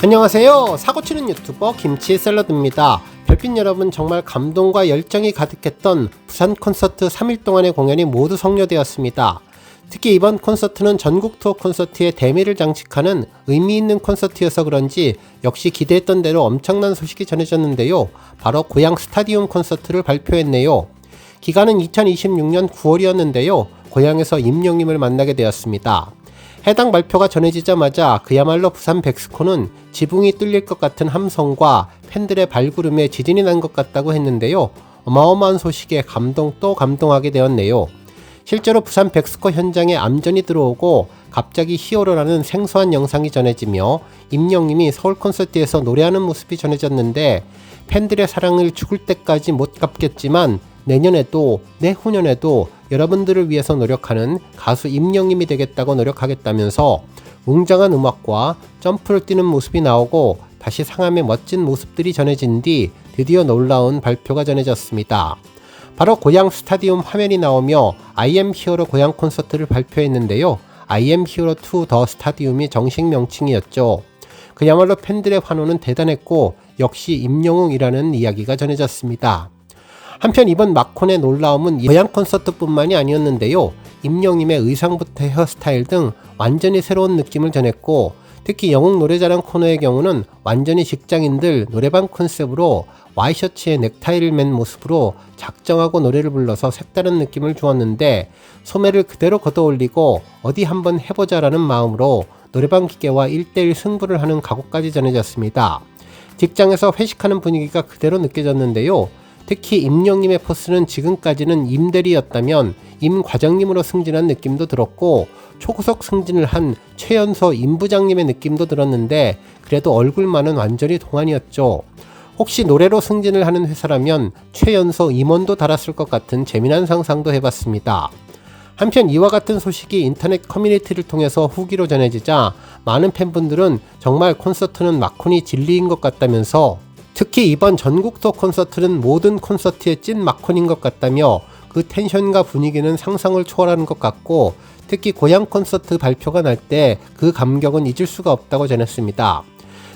안녕하세요. 사고치는 유튜버 김치샐러드입니다. 별빛 여러분, 정말 감동과 열정이 가득했던 부산 콘서트 3일 동안의 공연이 모두 성료되었습니다. 특히 이번 콘서트는 전국 투어 콘서트의 대미를 장식하는 의미 있는 콘서트여서 그런지 역시 기대했던 대로 엄청난 소식이 전해졌는데요. 바로 고양 스타디움 콘서트를 발표했네요. 기간은 2026년 9월이었는데요. 고양에서 임영님을 만나게 되었습니다. 해당 발표가 전해지자마자 그야말로 부산 백스코는 지붕이 뚫릴 것 같은 함성과 팬들의 발구름에 지진이 난 것 같다고 했는데요. 어마어마한 소식에 감동 또 감동하게 되었네요. 실제로 부산 백스코 현장에 암전이 들어오고 갑자기 히어로라는 생소한 영상이 전해지며 임영님이 서울 콘서트에서 노래하는 모습이 전해졌는데, 팬들의 사랑을 죽을 때까지 못 갚겠지만 내년에도 내후년에도 여러분들을 위해서 노력하는 가수 임영님이 되겠다고 노력하겠다면서 웅장한 음악과 점프를 뛰는 모습이 나오고 다시 상암의 멋진 모습들이 전해진 뒤 드디어 놀라운 발표가 전해졌습니다. 바로 고양 스타디움 화면이 나오며 I am hero 고양 콘서트를 발표했는데요. I am hero to the 스타디움이 정식 명칭이었죠. 그야말로 팬들의 환호는 대단했고 역시 임영웅이라는 이야기가 전해졌습니다. 한편 이번 마콘의 놀라움은 고양 콘서트뿐만이 아니었는데요. 임영님의 의상부터 헤어스타일 등 완전히 새로운 느낌을 전했고, 특히 영웅 노래자랑 코너의 경우는 완전히 직장인들 노래방 컨셉으로 와이셔츠에 넥타이를 맨 모습으로 작정하고 노래를 불러서 색다른 느낌을 주었는데, 소매를 그대로 걷어올리고 어디 한번 해보자라는 마음으로 노래방 기계와 1대1 승부를 하는 각오까지 전해졌습니다. 직장에서 회식하는 분위기가 그대로 느껴졌는데요. 특히 임영님의 포스는 지금까지는 임대리였다면 임 과장님으로 승진한 느낌도 들었고, 초고속 승진을 한 최연소 임 부장님의 느낌도 들었는데, 그래도 얼굴만은 완전히 동안이었죠. 혹시 노래로 승진을 하는 회사라면 최연소 임원도 달았을 것 같은 재미난 상상도 해봤습니다. 한편 이와 같은 소식이 인터넷 커뮤니티를 통해서 후기로 전해지자 많은 팬분들은 정말 콘서트는 마콘이 진리인 것 같다면서, 특히 이번 전국 투어 콘서트는 모든 콘서트의 찐 마콘인 것 같다며 그 텐션과 분위기는 상상을 초월하는 것 같고, 특히 고양 콘서트 발표가 날 때 그 감격은 잊을 수가 없다고 전했습니다.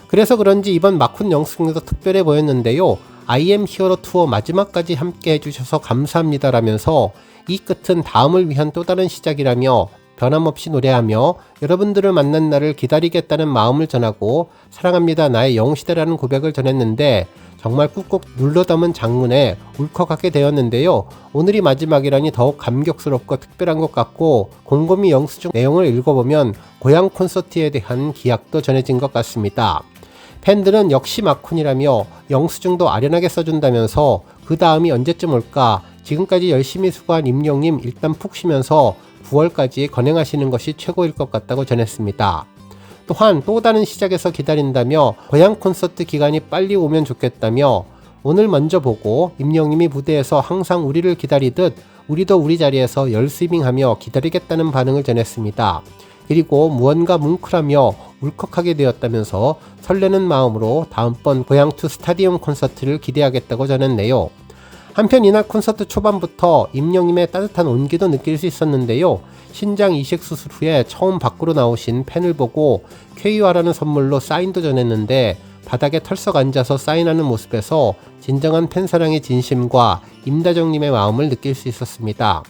그래서 그런지 이번 마콘 영상도 특별해 보였는데요. I am hero 투어 마지막까지 함께 해주셔서 감사합니다라면서 이 끝은 다음을 위한 또 다른 시작이라며 변함없이 노래하며 여러분들을 만난 날을 기다리겠다는 마음을 전하고 사랑합니다 나의 영웅시대라는 고백을 전했는데, 정말 꾹꾹 눌러 담은 장문에 울컥하게 되었는데요. 오늘이 마지막이라니 더욱 감격스럽고 특별한 것 같고, 곰곰이 영수증 내용을 읽어보면 고양 콘서트에 대한 기약도 전해진 것 같습니다. 팬들은 역시 마콘이라며 영수증도 아련하게 써준다면서 그 다음이 언제쯤 올까, 지금까지 열심히 수고한 임영님 일단 푹 쉬면서 9월까지 건행하시는 것이 최고일 것 같다고 전했습니다. 또한 또 다른 시작에서 기다린다며 고양 콘서트 기간이 빨리 오면 좋겠다며, 오늘 먼저 보고 임영님이 무대에서 항상 우리를 기다리듯 우리도 우리 자리에서 열스윙하며 기다리겠다는 반응을 전했습니다. 그리고 무언가 뭉클하며 울컥하게 되었다면서 설레는 마음으로 다음번 고양2 스타디움 콘서트를 기대하겠다고 전했네요. 한편 이날 콘서트 초반부터 임영님의 따뜻한 온기도 느낄 수 있었는데요. 신장 이식 수술 후에 처음 밖으로 나오신 팬을 보고 쾌유하라는 선물로 사인도 전했는데, 바닥에 털썩 앉아서 사인하는 모습에서 진정한 팬사랑의 진심과 임다정님의 마음을 느낄 수 있었습니다.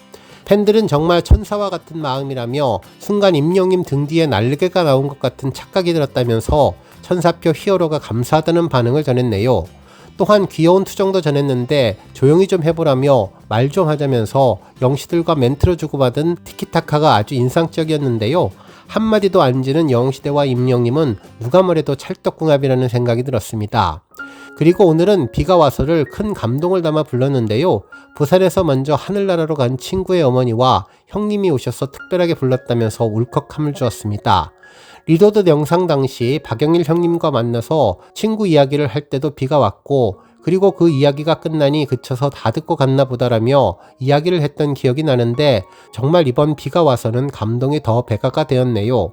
팬들은 정말 천사와 같은 마음이라며 순간 임영님 등 뒤에 날개가 나온 것 같은 착각이 들었다면서 천사표 히어로가 감사하다는 반응을 전했네요. 또한 귀여운 투정도 전했는데 조용히 좀 해보라며 말 좀 하자면서 영시들과 멘트로 주고받은 티키타카가 아주 인상적이었는데요. 한마디도 안 지는 영시대와 임영님은 누가 뭐래도 찰떡궁합이라는 생각이 들었습니다. 그리고 오늘은 비가 와서를 큰 감동을 담아 불렀는데요. 부산에서 먼저 하늘나라로 간 친구의 어머니와 형님이 오셔서 특별하게 불렀다면서 울컥함을 주었습니다. 리더드 영상 당시 박영일 형님과 만나서 친구 이야기를 할 때도 비가 왔고, 그리고 그 이야기가 끝나니 그쳐서 다 듣고 갔나 보다라며 이야기를 했던 기억이 나는데, 정말 이번 비가 와서는 감동이 더 배가가 되었네요.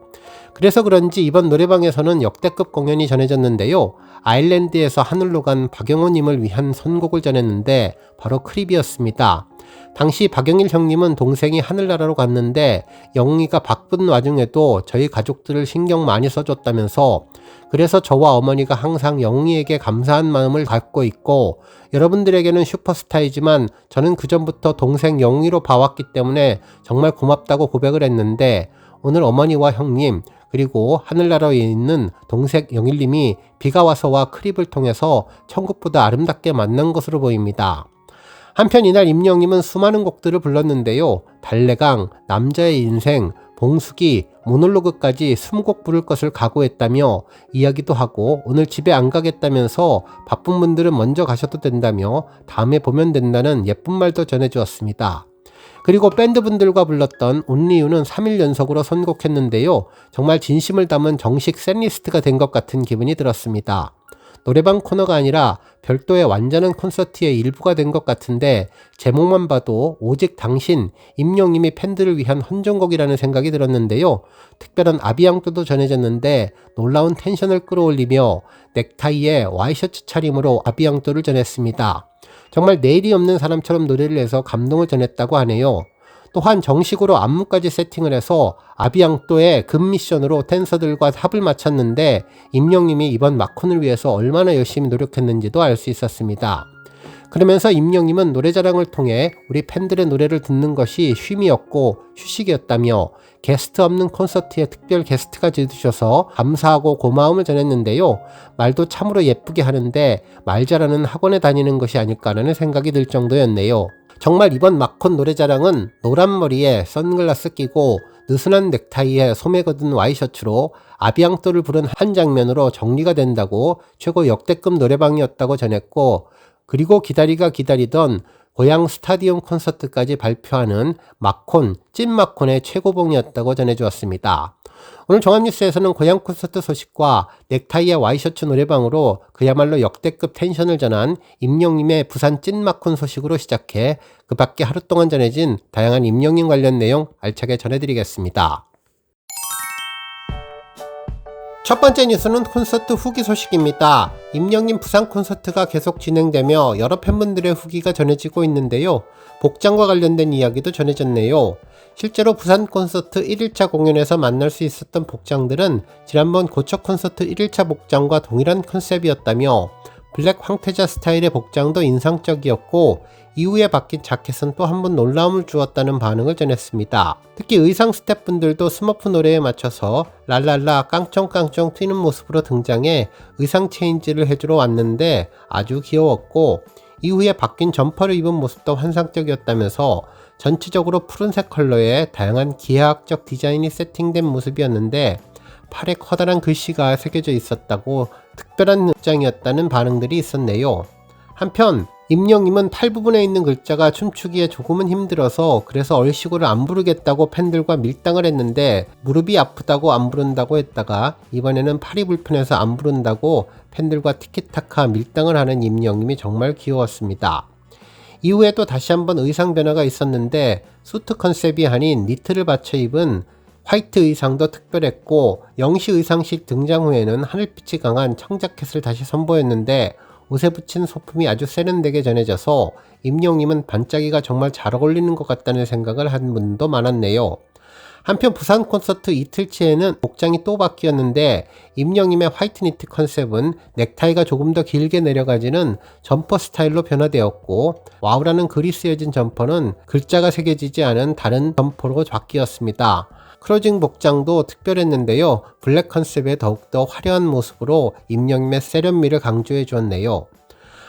그래서 그런지 이번 노래방에서는 역대급 공연이 전해졌는데요. 아일랜드에서 하늘로 간 박영호님을 위한 선곡을 전했는데 바로 크립이었습니다. 당시 박영일 형님은 동생이 하늘나라로 갔는데 영희가 바쁜 와중에도 저희 가족들을 신경 많이 써줬다면서, 그래서 저와 어머니가 항상 영희에게 감사한 마음을 갖고 있고, 여러분들에게는 슈퍼스타이지만 저는 그전부터 동생 영희로 봐왔기 때문에 정말 고맙다고 고백을 했는데, 오늘 어머니와 형님 그리고 하늘나라에 있는 동생 영일님이 비가 와서와 크립을 통해서 천국보다 아름답게 만난 것으로 보입니다. 한편 이날 임영님은 수많은 곡들을 불렀는데요. 달래강, 남자의 인생, 봉숙이, 모놀로그까지 20곡 부를 것을 각오했다며 이야기도 하고, 오늘 집에 안 가겠다면서 바쁜 분들은 먼저 가셔도 된다며 다음에 보면 된다는 예쁜 말도 전해주었습니다. 그리고 밴드분들과 불렀던 온리유는 3일 연속으로 선곡했는데요. 정말 진심을 담은 정식 셋리스트가 된 것 같은 기분이 들었습니다. 노래방 코너가 아니라 별도의 완전한 콘서트의 일부가 된 것 같은데, 제목만 봐도 오직 당신, 임영님이 팬들을 위한 헌정곡이라는 생각이 들었는데요. 특별한 아비앙도도 전해졌는데 놀라운 텐션을 끌어올리며 넥타이에 와이셔츠 차림으로 아비앙도를 전했습니다. 정말 내일이 없는 사람처럼 노래를 해서 감동을 전했다고 하네요. 또한 정식으로 안무까지 세팅을 해서 아비앙또의 금미션으로 댄서들과 합을 맞췄는데, 임영님이 이번 마콘을 위해서 얼마나 열심히 노력했는지도 알 수 있었습니다. 그러면서 임영님은 노래자랑을 통해 우리 팬들의 노래를 듣는 것이 쉼이었고 휴식이었다며 게스트 없는 콘서트에 특별 게스트가 지으셔서 감사하고 고마움을 전했는데요. 말도 참으로 예쁘게 하는데 말 잘하는 학원에 다니는 것이 아닐까라는 생각이 들 정도였네요. 정말 이번 마콘 노래자랑은 노란 머리에 선글라스 끼고 느슨한 넥타이에 소매 걷은 와이셔츠로 아비앙또를 부른 한 장면으로 정리가 된다고 최고 역대급 노래방이었다고 전했고, 그리고 기다리던 고향 스타디움 콘서트까지 발표하는 마콘, 찐마콘의 최고봉이었다고 전해주었습니다. 오늘 종합뉴스에서는 고향 콘서트 소식과 넥타이의 와이셔츠 노래방으로 그야말로 역대급 텐션을 전한 임영님의 부산 찐마콘 소식으로 시작해 그 밖에 하루 동안 전해진 다양한 임영님 관련 내용 알차게 전해드리겠습니다. 첫 번째 뉴스는 콘서트 후기 소식입니다. 임영님 부산 콘서트가 계속 진행되며 여러 팬분들의 후기가 전해지고 있는데요. 복장과 관련된 이야기도 전해졌네요. 실제로 부산 콘서트 1일차 공연에서 만날 수 있었던 복장들은 지난번 고척 콘서트 1일차 복장과 동일한 컨셉이었다며, 블랙 황태자 스타일의 복장도 인상적이었고 이후에 바뀐 자켓은 또 한 번 놀라움을 주었다는 반응을 전했습니다. 특히 의상 스태프분들도 스머프 노래에 맞춰서 랄랄라 깡총깡총 튀는 모습으로 등장해 의상 체인지를 해주러 왔는데 아주 귀여웠고, 이후에 바뀐 점퍼를 입은 모습도 환상적이었다면서 전체적으로 푸른색 컬러의 다양한 기하학적 디자인이 세팅된 모습이었는데 팔에 커다란 글씨가 새겨져 있었다고 특별한 복장이었다는 반응들이 있었네요. 한편 임영님은 팔 부분에 있는 글자가 춤추기에 조금은 힘들어서 그래서 얼씨구를 안 부르겠다고 팬들과 밀당을 했는데, 무릎이 아프다고 안 부른다고 했다가 이번에는 팔이 불편해서 안 부른다고 팬들과 티키타카 밀당을 하는 임영님이 정말 귀여웠습니다. 이후에도 다시 한번 의상 변화가 있었는데 수트 컨셉이 아닌 니트를 받쳐 입은 화이트 의상도 특별했고, 영시 의상실 등장 후에는 하늘빛이 강한 청자켓을 다시 선보였는데 옷에 붙인 소품이 아주 세련되게 전해져서 임영님은 반짝이가 정말 잘 어울리는 것 같다는 생각을 한 분도 많았네요. 한편 부산 콘서트 이틀째에는 복장이 또 바뀌었는데, 임영님의 화이트 니트 컨셉은 넥타이가 조금 더 길게 내려가지는 점퍼 스타일로 변화되었고, 와우라는 글이 쓰여진 점퍼는 글자가 새겨지지 않은 다른 점퍼로 바뀌었습니다. 크로징 복장도 특별했는데요. 블랙 컨셉의 더욱더 화려한 모습으로 임영님의 세련미를 강조해 주었네요.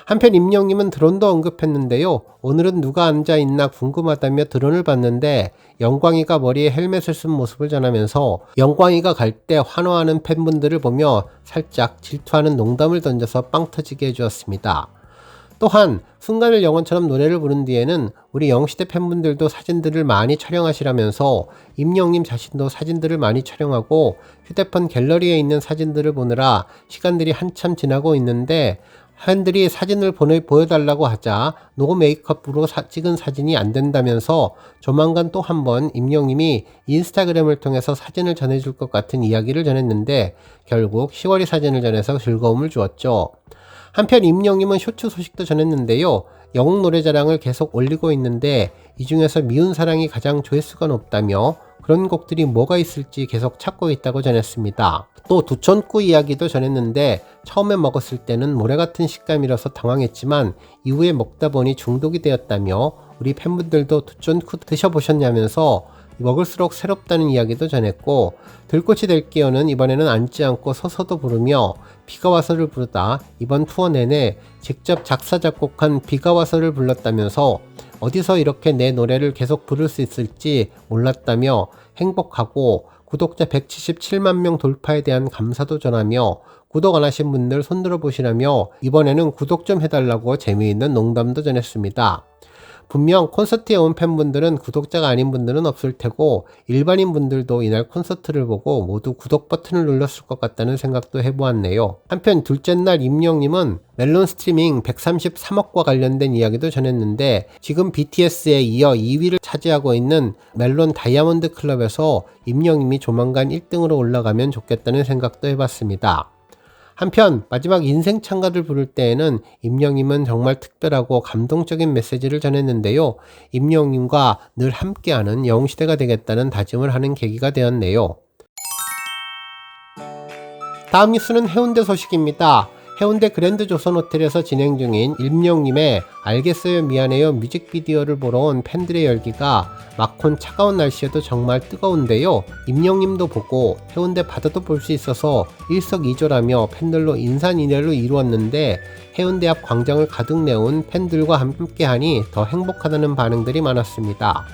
한편 임영님은 드론도 언급했는데요. 오늘은 누가 앉아있나 궁금하다며 드론을 봤는데 영광이가 머리에 헬멧을 쓴 모습을 전하면서 영광이가 갈 때 환호하는 팬분들을 보며 살짝 질투하는 농담을 던져서 빵 터지게 해주었습니다. 또한 순간을 영원처럼 노래를 부른 뒤에는 우리 영시대 팬분들도 사진들을 많이 촬영하시라면서 임영님 자신도 사진들을 많이 촬영하고 휴대폰 갤러리에 있는 사진들을 보느라 시간들이 한참 지나고 있는데, 팬들이 사진을 보여달라고 하자 노 메이크업으로 찍은 사진이 안 된다면서 조만간 또 한번 임영님이 인스타그램을 통해서 사진을 전해줄 것 같은 이야기를 전했는데 결국 10월이 사진을 전해서 즐거움을 주었죠. 한편 임영님은 쇼츠 소식도 전했는데요. 영웅 노래자랑을 계속 올리고 있는데 이 중에서 미운 사랑이 가장 조회수가 높다며 그런 곡들이 뭐가 있을지 계속 찾고 있다고 전했습니다. 또 두촌꾸 이야기도 전했는데 처음에 먹었을 때는 모래같은 식감이라서 당황했지만 이후에 먹다 보니 중독이 되었다며 우리 팬분들도 두촌꾸 드셔보셨냐면서 먹을수록 새롭다는 이야기도 전했고, 들꽃이 될게요는 이번에는 앉지 않고 서서도 부르며 비가 와서를 부르다 이번 투어 내내 직접 작사 작곡한 비가 와서를 불렀다면서 어디서 이렇게 내 노래를 계속 부를 수 있을지 몰랐다며 행복하고 구독자 177만 명 돌파에 대한 감사도 전하며 구독 안 하신 분들 손들어 보시라며 이번에는 구독 좀 해달라고 재미있는 농담도 전했습니다. 분명 콘서트에 온 팬분들은 구독자가 아닌 분들은 없을 테고 일반인 분들도 이날 콘서트를 보고 모두 구독 버튼을 눌렀을 것 같다는 생각도 해보았네요. 한편 둘째 날 임영님은 멜론 스트리밍 133억과 관련된 이야기도 전했는데 지금 BTS에 이어 2위를 차지하고 있는 멜론 다이아몬드 클럽에서 임영님이 조만간 1등으로 올라가면 좋겠다는 생각도 해봤습니다. 한편 마지막 인생 찬가를 부를 때에는 임영님은 정말 특별하고 감동적인 메시지를 전했는데요. 임영님과 늘 함께하는 영웅시대가 되겠다는 다짐을 하는 계기가 되었네요. 다음 뉴스는 해운대 소식입니다. 해운대 그랜드 조선호텔에서 진행 중인 임영님의 알겠어요 미안해요 뮤직비디오를 보러 온 팬들의 열기가 막혼 차가운 날씨에도 정말 뜨거운데요. 임영님도 보고 해운대 바다도 볼 수 있어서 일석이조라며 팬들로 인산인해를 이루었는데 해운대 앞 광장을 가득 메운 팬들과 함께하니 더 행복하다는 반응들이 많았습니다.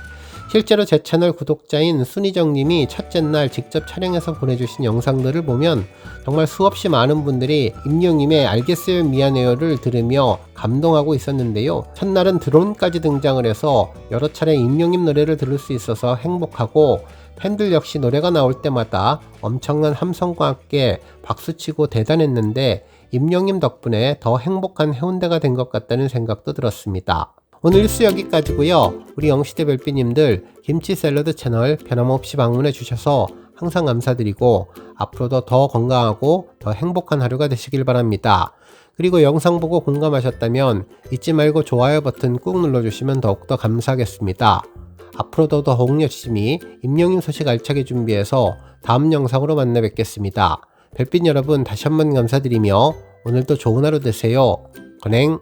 실제로 제 채널 구독자인 순희정님이 첫째 날 직접 촬영해서 보내주신 영상들을 보면 정말 수없이 많은 분들이 임영님의 알겠어요 미안해요를 들으며 감동하고 있었는데요. 첫날은 드론까지 등장을 해서 여러 차례 임영님 노래를 들을 수 있어서 행복하고 팬들 역시 노래가 나올 때마다 엄청난 함성과 함께 박수치고 대단했는데 임영님 덕분에 더 행복한 해운대가 된 것 같다는 생각도 들었습니다. 오늘 뉴스 여기까지고요. 우리 영시대 별비님들 김치 샐러드 채널 변함없이 방문해 주셔서 항상 감사드리고 앞으로도 더 건강하고 더 행복한 하루가 되시길 바랍니다. 그리고 영상 보고 공감하셨다면 잊지 말고 좋아요 버튼 꾹 눌러주시면 더욱더 감사하겠습니다. 앞으로도 더욱 열심히 임영님 소식 알차게 준비해서 다음 영상으로 만나 뵙겠습니다. 별빛 여러분 다시 한번 감사드리며 오늘도 좋은 하루 되세요. 건행.